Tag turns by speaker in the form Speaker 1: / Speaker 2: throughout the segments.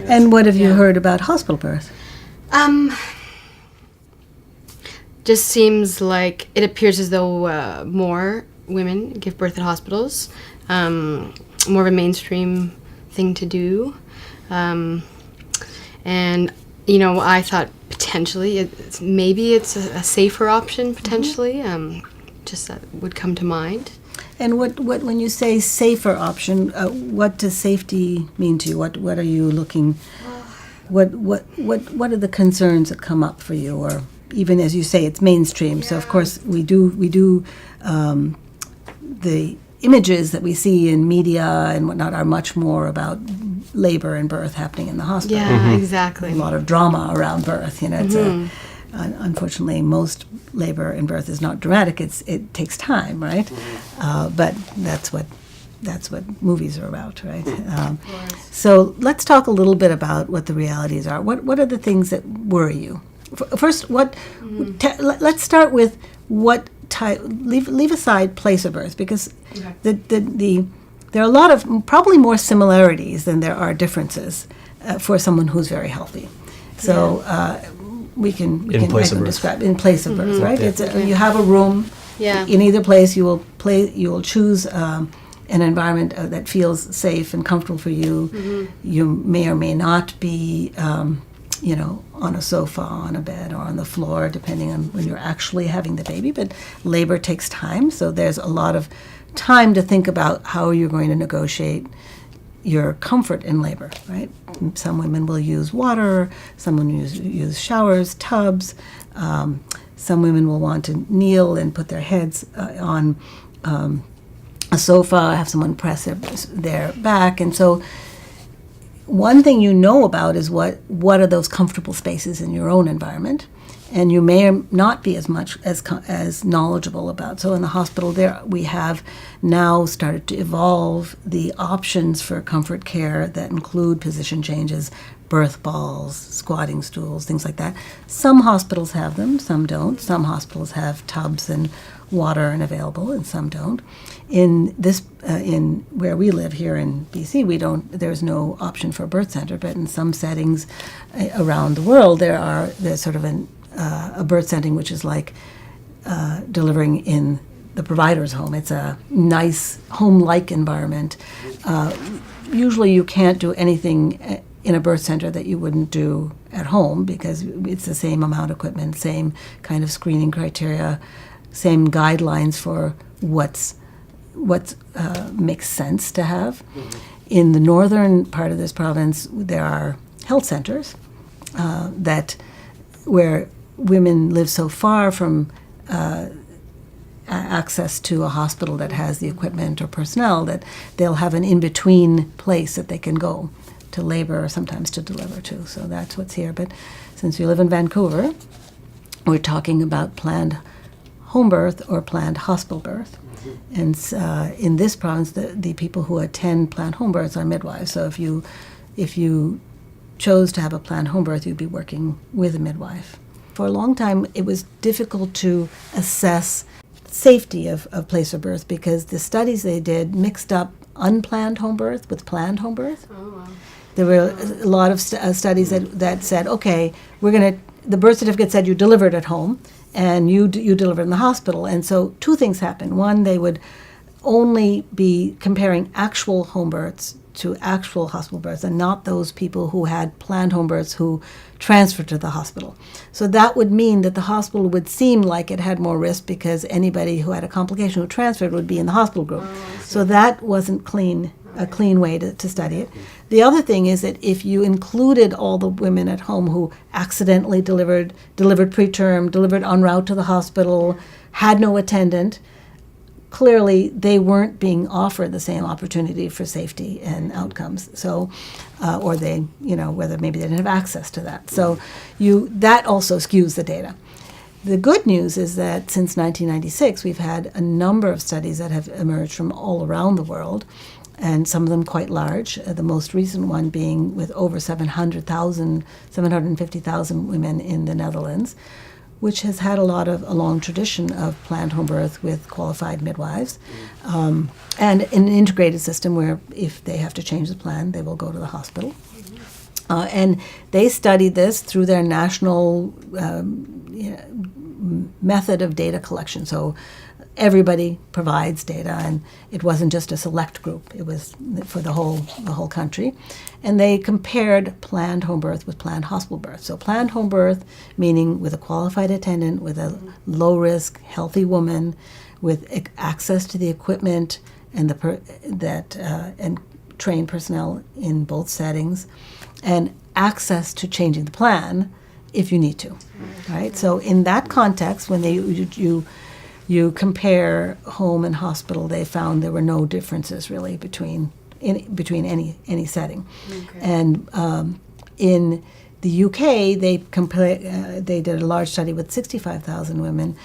Speaker 1: And what have you heard about hospital birth?
Speaker 2: Just seems like it appears as though more women give birth at hospitals. More of a mainstream thing to do. And, I thought potentially maybe it's a safer option, potentially. Just that would come to mind.
Speaker 1: And what when you say safer option, what does safety mean to you? What are you looking? What are the concerns that come up for you? Or even as you say, it's mainstream. So of course we do the images that we see in media and whatnot are much more about labor and birth happening in the hospital.
Speaker 2: Yeah, exactly.
Speaker 1: A lot of drama around birth. It's unfortunately, most labor and birth is not dramatic. It takes time, right? But that's what movies are about, right? So let's talk a little bit about what the realities are. What are the things that worry you? First, let's start with what type. Leave aside place of birth, because there are a lot of probably more similarities than there are differences for someone who's very healthy. So. We can describe in place of birth, right? It's you have a room.
Speaker 2: Yeah.
Speaker 1: In either place, you will choose an environment that feels safe and comfortable for you. You may or may not be, on a sofa, on a bed, or on the floor, depending on when you're actually having the baby. But labor takes time, so there's a lot of time to think about how you're going to negotiate your comfort in labor, right? Some women will use water, some will use showers, tubs. Some women will want to kneel and put their heads on a sofa, have someone press their back. And so one thing you know about is what are those comfortable spaces in your own environment. And you may not be as much as knowledgeable about. So in the hospital there, we have now started to evolve the options for comfort care that include position changes, birth balls, squatting stools, things like that. Some hospitals have them, some don't. Some hospitals have tubs and water and available, and some don't. In where we live here in BC, there's no option for a birth center, but in some settings around the world, there's sort of a birth setting which is like delivering in the provider's home. It's a nice home-like environment. Usually you can't do anything in a birth center that you wouldn't do at home, because it's the same amount of equipment, same kind of screening criteria, same guidelines for what makes sense to have. In the northern part of this province, there are health centers where women live so far from access to a hospital that has the equipment or personnel that they'll have an in-between place that they can go to labor or sometimes to deliver to. So that's what's here. But since we live in Vancouver, we're talking about planned home birth or planned hospital birth. And in this province, the people who attend planned home births are midwives. So if you chose to have a planned home birth, you'd be working with a midwife. For a long time, it was difficult to assess safety of place of birth, because the studies they did mixed up unplanned home birth with planned home birth.
Speaker 2: Oh, wow.
Speaker 1: There were a lot of studies that said, okay, the birth certificate said you delivered at home, and you delivered in the hospital. And so two things happened. One, they would only be comparing actual home births to actual hospital births, and not those people who had planned home births who transferred to the hospital. So that would mean that the hospital would seem like it had more risk, because anybody who had a complication who transferred would be in the hospital group. So that wasn't a clean way to study it. The other thing is that if you included all the women at home who accidentally delivered preterm, delivered en route to the hospital, had no attendant, clearly they weren't being offered the same opportunity for safety and outcomes. So, or they, whether maybe they didn't have access to that. So that also skews the data. The good news is that since 1996, we've had a number of studies that have emerged from all around the world, and some of them quite large. The most recent one being with over 750,000 women in the Netherlands, which has had a long tradition of planned home birth with qualified midwives, and an integrated system where if they have to change the plan, they will go to the hospital. And they studied this through their national method of data collection. So everybody provides data, and it wasn't just a select group. It was for the whole country. And they compared planned home birth with planned hospital birth. So planned home birth, meaning with a qualified attendant, with a low-risk, healthy woman, with access to the equipment and and trained personnel in both settings, and access to changing the plan if you need to, right? So in that context, when you compare home and hospital, they found there were no differences really between any setting.
Speaker 2: Okay.
Speaker 1: And in the UK, they did a large study with 65,000 women.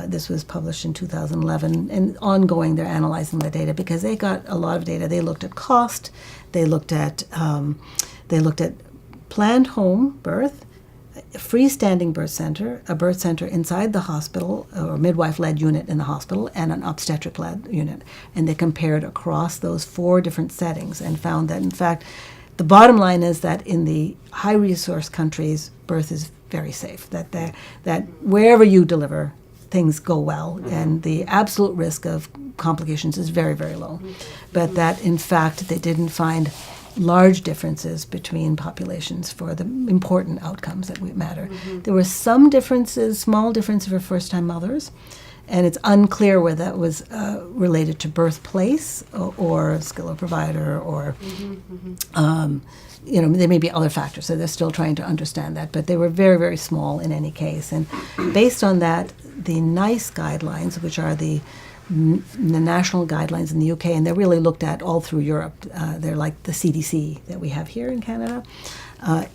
Speaker 1: This was published in 2011, and ongoing they're analyzing the data because they got a lot of data. They looked at cost, they looked at planned home birth, a freestanding birth center, a birth center inside the hospital or midwife-led unit in the hospital, and an obstetric-led unit. And they compared across those 4 different settings and found that, in fact, the bottom line is that in the high-resource countries, birth is very safe, that wherever you deliver, things go well, and the absolute risk of complications is very, very low. But that, in fact, they didn't find large differences between populations for the important outcomes that matter. There were some differences, small differences for first-time mothers, and it's unclear whether that was related to birthplace or skill of provider or, there may be other factors, so they're still trying to understand that, but they were very, very small in any case. And based on that, the NICE guidelines, which are the national guidelines in the UK, and they're really looked at all through Europe. They're like the CDC that we have here in Canada.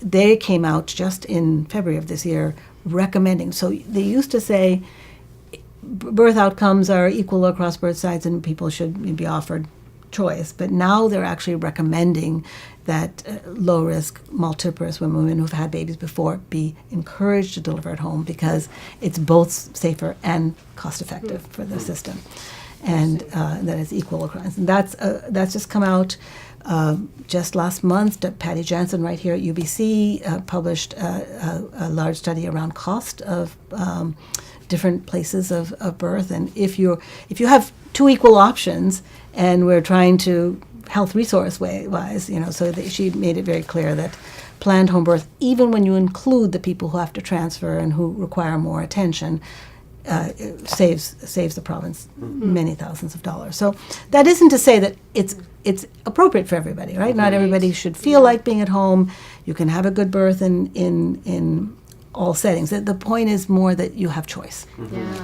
Speaker 1: They came out just in February of this year recommending. So they used to say birth outcomes are equal across birth sites and people should be offered choice, but now they're actually recommending that low-risk multiparous women who've had babies before be encouraged to deliver at home because it's both safer and cost-effective for the system, and that it's equal across. And that's just come out just last month. Patty Jansen, right here at UBC, published a large study around cost of different places of birth, and if you have 2 equal options, and we're trying to health resource wise, so that she made it very clear that planned home birth, even when you include the people who have to transfer and who require more attention, saves the province many thousands of dollars. So that isn't to say that it's appropriate for everybody, right? Not everybody should feel like being at home. You can have a good birth in all settings. The point is more that you have choice,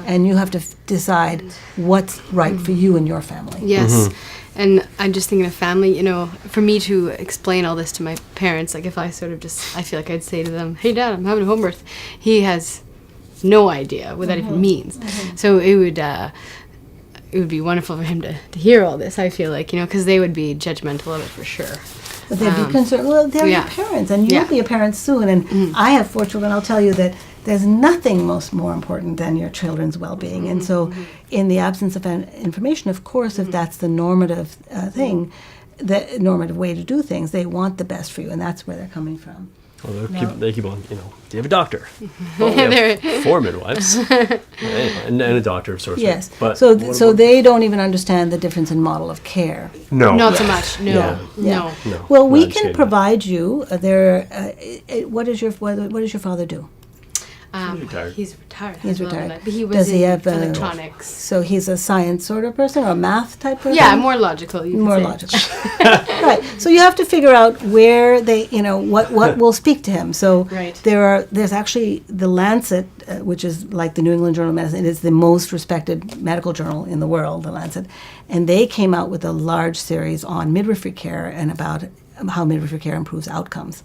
Speaker 1: and you have to decide what's right for you and your family.
Speaker 2: Yes. And I'm just thinking of family, for me to explain all this to my parents, like if I sort of I feel like I'd say to them, hey Dad, I'm having a home birth. He has no idea what that even means. So it would be wonderful for him to hear all this, I feel like, because they would be judgmental of it for sure.
Speaker 1: But they'd be concerned. Well, they're your parents, and you'll be a parent soon. And I have 4 children. I'll tell you that there's nothing more important than your children's well-being. And so, in the absence of information, of course, if that's the normative thing, the normative way to do things, they want the best for you, and that's where they're coming from.
Speaker 3: Well, they keep on, do you have a doctor? Well, we have 4 midwives. and a doctor of sorts.
Speaker 1: Yes.
Speaker 3: But
Speaker 1: so they don't even understand the difference in model of care.
Speaker 3: No.
Speaker 2: Not so much. No.
Speaker 1: Yeah.
Speaker 2: No.
Speaker 1: Well, we can provide you. What does your father do?
Speaker 2: He's retired.
Speaker 1: He's retired.
Speaker 2: But he was
Speaker 1: Does he have
Speaker 2: electronics.
Speaker 1: So he's a science sort of person or a math type person?
Speaker 2: Yeah, more logical.
Speaker 1: More logical. Right. So you have to figure out where they, what will speak to him. So there's actually the Lancet, which is like the New England Journal of Medicine. It is the most respected medical journal in the world, the Lancet, and they came out with a large series on midwifery care and about how midwifery care improves outcomes.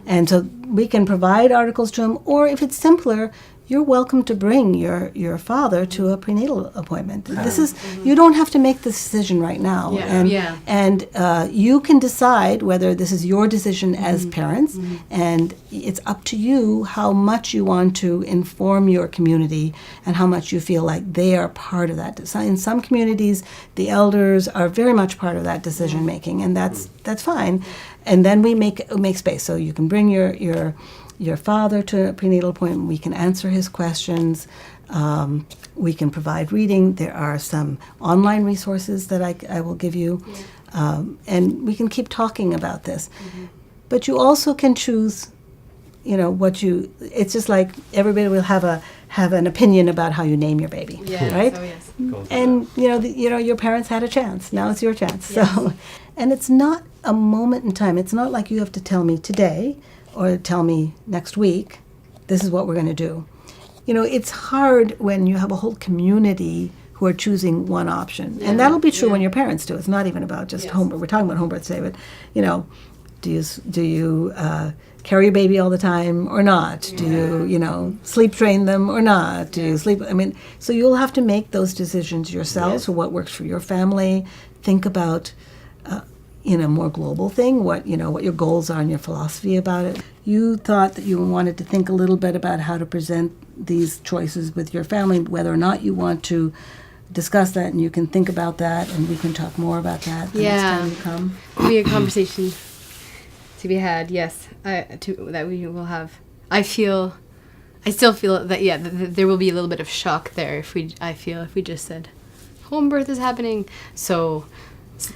Speaker 1: And so we can provide articles to him, or if it's simpler, you're welcome to bring your father to a prenatal appointment. This is, you don't have to make the decision right now.
Speaker 2: Yeah.
Speaker 1: And you can decide whether this is your decision as parents, and it's up to you how much you want to inform your community and how much you feel like they are part of that. So in some communities, the elders are very much part of that decision making, and that's fine. And then we make space, so you can bring your father to a prenatal appointment. We can answer his questions. We can provide reading. There are some online resources that I will give you, and we can keep talking about this. But you also can choose, it's just like everybody will have an opinion about how you name your baby, right?
Speaker 2: Oh, yes.
Speaker 1: And your parents had a chance. Now it's your chance. So, and it's not a moment in time. It's not like you have to tell me today or tell me next week, this is what we're going to do. It's hard when you have a whole community who are choosing one option. And that'll be true when your parents do. It's not even about just home birth. We're talking about home birth today, but, do you carry your baby all the time or not? Do you, sleep train them or not? Do you sleep? So you'll have to make those decisions yourselves for what works for your family. Think about a more global thing, what your goals are and your philosophy about it. You thought that you wanted to think a little bit about how to present these choices with your family, whether or not you want to discuss that, and you can think about that, and we can talk more about that the next time you come.
Speaker 2: It'll be a conversation to be had, yes, that we will have. I still feel that, there will be a little bit of shock there if we just said, home birth is happening, so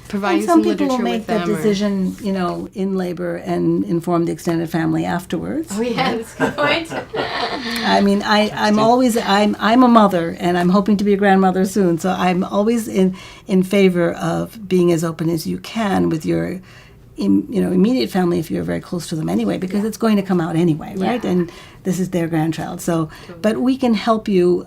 Speaker 2: providing
Speaker 1: and some
Speaker 2: some
Speaker 1: people
Speaker 2: literature
Speaker 1: will make
Speaker 2: with them.
Speaker 1: that decision, in labor and inform the extended family afterwards.
Speaker 2: Oh yeah, that's a good point.
Speaker 1: I'm a mother, and I'm hoping to be a grandmother soon. So I'm always in favor of being as open as you can with your, immediate family if you're very close to them anyway, because it's going to come out anyway, right? And this is their grandchild. So, but we can help you.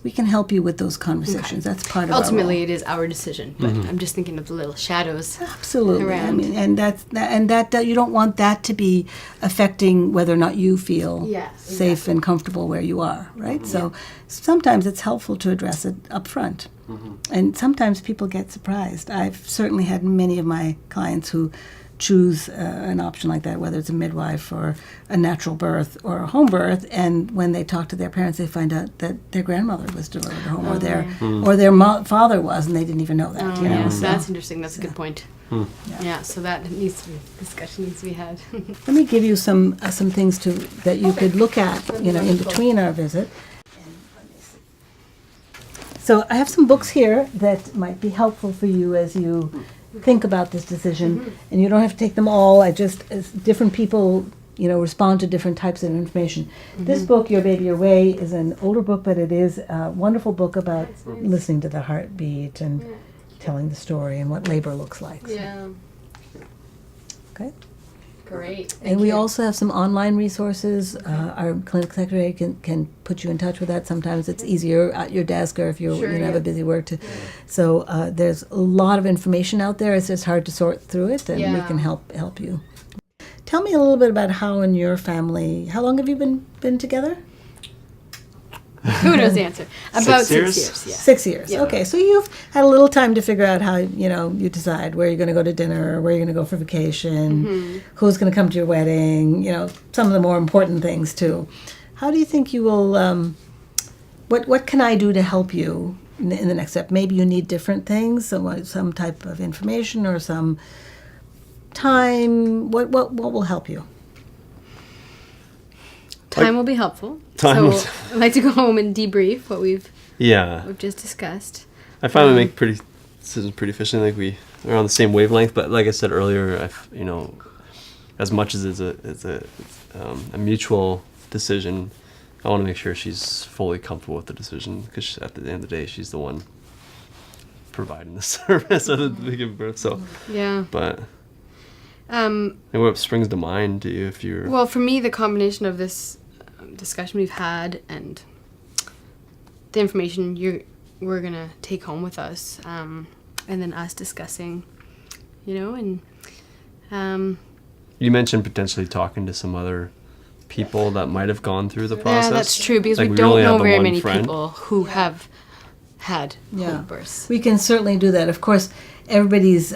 Speaker 1: We can help you with those conversations. That's part of
Speaker 2: Ultimately,
Speaker 1: our
Speaker 2: it is our decision, but I'm just thinking of the little shadows.
Speaker 1: Absolutely.
Speaker 2: Around.
Speaker 1: And that you don't want that to be affecting whether or not you feel safe and comfortable where you are, right? So sometimes it's helpful to address it up front. And sometimes people get surprised. I've certainly had many of my clients who choose an option like that, whether it's a midwife or a natural birth or a home birth, and when they talk to their parents, they find out that their grandmother was delivered at home, or their father was, and they didn't even know that. So,
Speaker 2: that's interesting. That's a good point. Yeah, so that discussion needs to be had.
Speaker 1: let me give you some things that you could look at, in between our visit. So I have some books here that might be helpful for you as you think about this decision, and you don't have to take them all. As different people, respond to different types of information. This book, Your Baby, Your Way, is an older book, but it is a wonderful book about listening to the heartbeat and telling the story and what labor looks like.
Speaker 2: Yeah.
Speaker 1: Okay.
Speaker 2: Great.
Speaker 1: And we also have some online resources. Our clinic secretary can put you in touch with that. Sometimes it's easier at your desk, or if you have a busy work. So there's a lot of information out there. It's just hard to sort through it, and we can help you. Tell me a little bit about how in your family. How long have you been together?
Speaker 2: Who knows the answer? About 6 years.
Speaker 1: 6 years. Yeah. Okay, so you've had a little time to figure out how you decide where you're going to go to dinner, where you're going to go for vacation, who's going to come to your wedding. Some of the more important things too. How do you think you will? What can I do to help you in the next step? Maybe you need different things, some type of information or some time. What will help you?
Speaker 2: Time will be helpful.
Speaker 3: Time.
Speaker 2: So I'd like to go home and debrief what we've just discussed.
Speaker 3: I find we make decisions pretty efficiently. Like we're on the same wavelength, but like I said earlier, as much as it's a mutual decision, I want to make sure she's fully comfortable with the decision, because at the end of the day, she's the one providing the service of the giving birth. So but. And what springs to mind to you if you're...
Speaker 2: Well, for me, the combination of this discussion we've had and the information we're going to take home with us, and then us discussing, and...
Speaker 3: You mentioned potentially talking to some other people that might have gone through the process.
Speaker 2: Yeah, that's true, because
Speaker 3: Like,
Speaker 2: we
Speaker 3: we
Speaker 2: don't
Speaker 3: only have
Speaker 2: know
Speaker 3: the
Speaker 2: very
Speaker 3: one
Speaker 2: many
Speaker 3: friend.
Speaker 2: people who have had
Speaker 1: Yeah.
Speaker 2: home births.
Speaker 1: We can certainly do that. Of course, everybody's.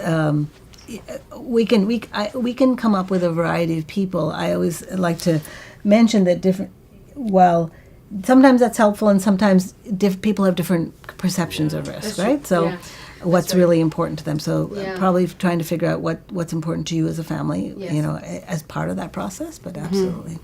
Speaker 1: We can come up with a variety of people. I always like to mention that different. Well, sometimes that's helpful, and sometimes people have different perceptions of risk,
Speaker 2: That's true.
Speaker 1: right? So,
Speaker 2: Yeah.
Speaker 1: what's
Speaker 2: That's right.
Speaker 1: really important to them. So,
Speaker 2: Yeah.
Speaker 1: probably trying to figure out what's important to you as a family.
Speaker 2: Yes.
Speaker 1: You know, as part of that process. But absolutely.